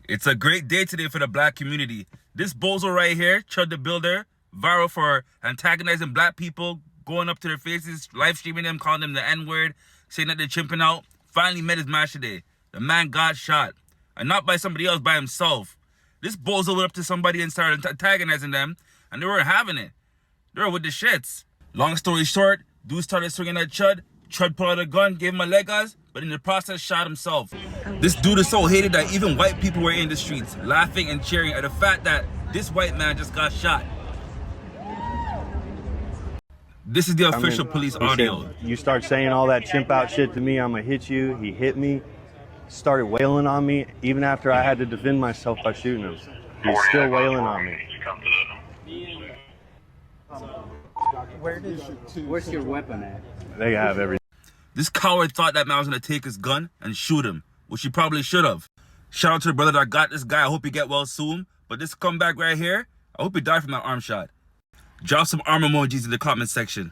It's a great day today for the black community. This bozo right here, Chud The Builder, viral for antagonizing black people, going up to their faces, live streaming them, calling them the N-word, saying that they're chimping out, finally met his match today. The man got shot. And not by somebody else, by himself. This bozo went up to somebody and started antagonizing them, and they weren't having it. They were with the shits. Long story short, dude started swinging at Chud. Chud pulled out a gun, gave him a leg-us, but in the process shot himself. This dude is so hated that even white people were in the streets, laughing and cheering at the fact that this white man just got shot. This is the official police audio. You start saying all that chimp out shit to me, I'ma hit you. He hit me, started wailing on me, even after I had to defend myself by shooting him. He's still wailing on me. Where's your weapon at? They have everything. This coward thought that man was gonna take his gun and shoot him, which he probably should have. Shout out to the brother that got this guy. I hope he get well soon. But this comeback right here, I hope he died from that arm shot. Drop some arm emojis in the comment section.